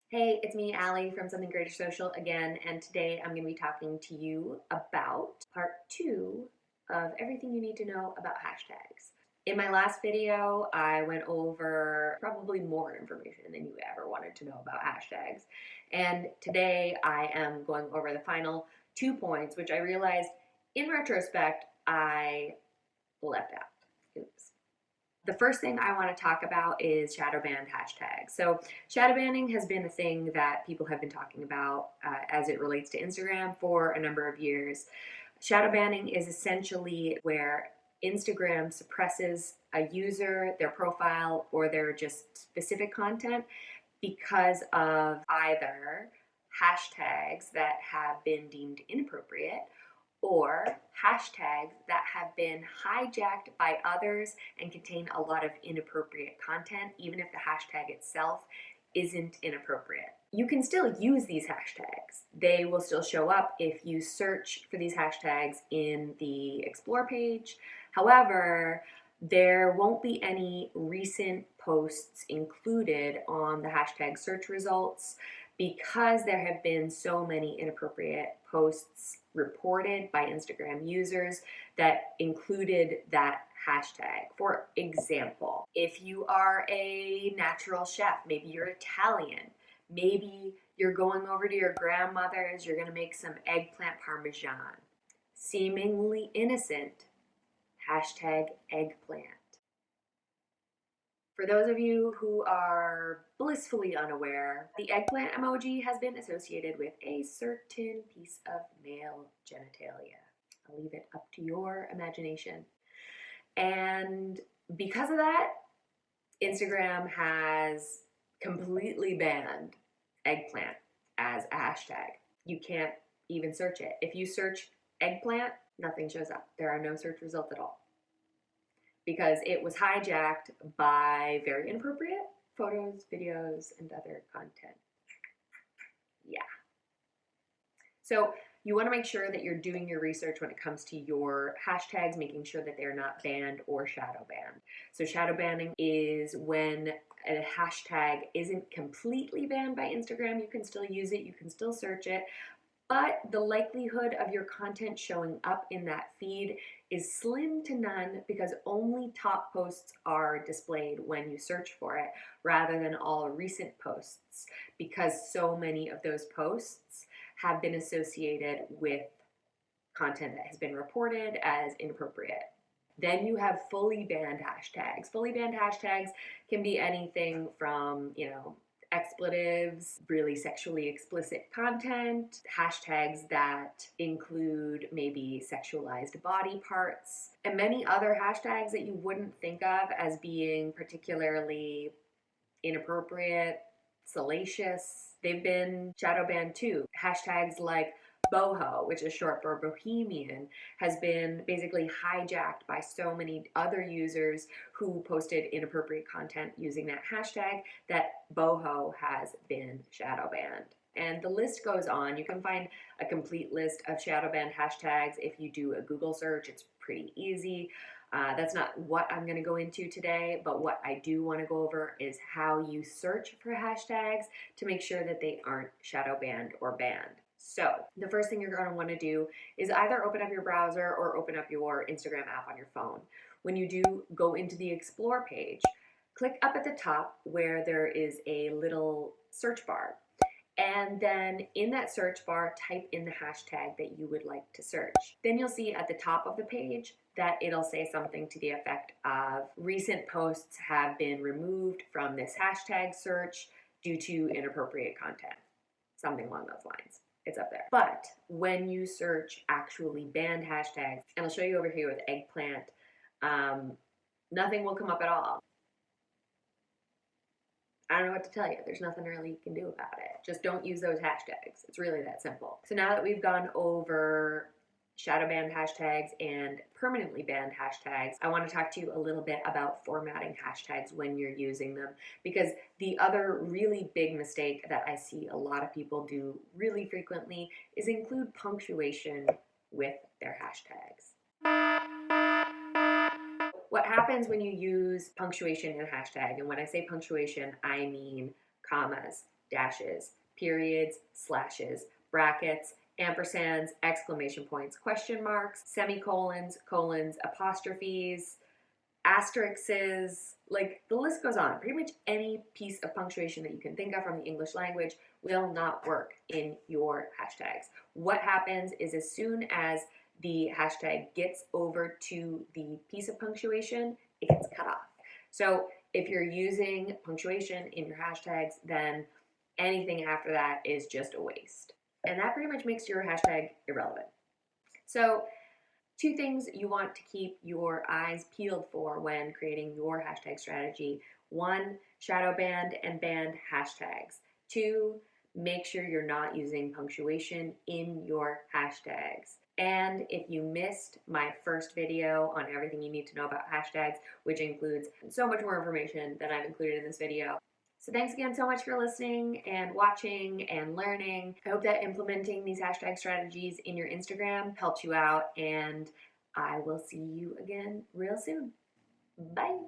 Hey, it's me, Allie from Something Greater Social again, and today I'm going to be talking to you about part 2 of everything you need to know about hashtags. In my last video, I went over probably more information than you ever wanted to know about hashtags. And today I am going over the final 2 points, which I realized in retrospect I left out. Oops. The first thing I want to talk about is shadow banned hashtags. So shadow banning has been a thing that people have been talking about as it relates to Instagram for a number of years. Shadow banning is essentially where Instagram suppresses a user, their profile, or their just specific content because of either hashtags that have been deemed inappropriate or hashtags that have been hijacked by others and contain a lot of inappropriate content, even if the hashtag itself isn't inappropriate. You can still use these hashtags. They will still show up if you search for these hashtags in the Explore page. However, there won't be any recent posts included on the hashtag search results because there have been so many inappropriate posts reported by Instagram users that included that hashtag. For example, if you are a natural chef, maybe you're Italian, maybe you're going over to your grandmother's, you're going to make some eggplant parmesan. Seemingly innocent, hashtag eggplant. For those of you who are blissfully unaware, the eggplant emoji has been associated with a certain piece of male genitalia. I'll leave it up to your imagination. And because of that, Instagram has completely banned eggplant as a hashtag. You can't even search it. If you search eggplant, nothing shows up. There are no search results at all, because it was hijacked by very inappropriate photos, videos, and other content. Yeah. So you want to make sure that you're doing your research when it comes to your hashtags, making sure that they're not banned or shadow banned. So shadow banning is when a hashtag isn't completely banned by Instagram. You can still use it, you can still search it, but the likelihood of your content showing up in that feed is slim to none because only top posts are displayed when you search for it rather than all recent posts, because so many of those posts have been associated with content that has been reported as inappropriate. Then you have fully banned hashtags. Fully banned hashtags can be anything from, expletives, really sexually explicit content, hashtags that include maybe sexualized body parts, and many other hashtags that you wouldn't think of as being particularly inappropriate, salacious. They've been shadow banned too. Hashtags like boho, which is short for bohemian, has been basically hijacked by so many other users who posted inappropriate content using that hashtag that boho has been shadow banned. And the list goes on. You can find a complete list of shadow banned hashtags if you do a Google search. It's pretty easy. That's not what I'm going to go into today, but what I do want to go over is how you search for hashtags to make sure that they aren't shadow banned or banned. So the first thing you're going to want to do is either open up your browser or open up your Instagram app on your phone. When you do go into the Explore page, click up at the top where there is a little search bar. And then in that search bar, type in the hashtag that you would like to search. Then you'll see at the top of the page that it'll say something to the effect of recent posts have been removed from this hashtag search due to inappropriate content. Something along those lines. It's up there. But when you search actually banned hashtags, and I'll show you over here with eggplant, nothing will come up at all. I don't know what to tell you. There's nothing really you can do about it. Just don't use those hashtags. It's really that simple. So now that we've gone over shadow banned hashtags and permanently banned hashtags, I want to talk to you a little bit about formatting hashtags when you're using them, because the other really big mistake that I see a lot of people do really frequently is include punctuation with their hashtags. What happens when you use punctuation in a hashtag, and when I say punctuation, I mean commas, dashes, periods, slashes, brackets, ampersands, exclamation points, question marks, semicolons, colons, apostrophes, asterisks, like the list goes on. Pretty much any piece of punctuation that you can think of from the English language will not work in your hashtags. What happens is as soon as the hashtag gets over to the piece of punctuation, it gets cut off. So if you're using punctuation in your hashtags, then anything after that is just a waste. And that pretty much makes your hashtag irrelevant. So two things you want to keep your eyes peeled for when creating your hashtag strategy. One, shadow banned and banned hashtags. Two, make sure you're not using punctuation in your hashtags. And if you missed my first video on everything you need to know about hashtags, which includes so much more information than I've included in this video. So thanks again so much for listening and watching and learning. I hope that implementing these hashtag strategies in your Instagram helped you out, and I will see you again real soon. Bye.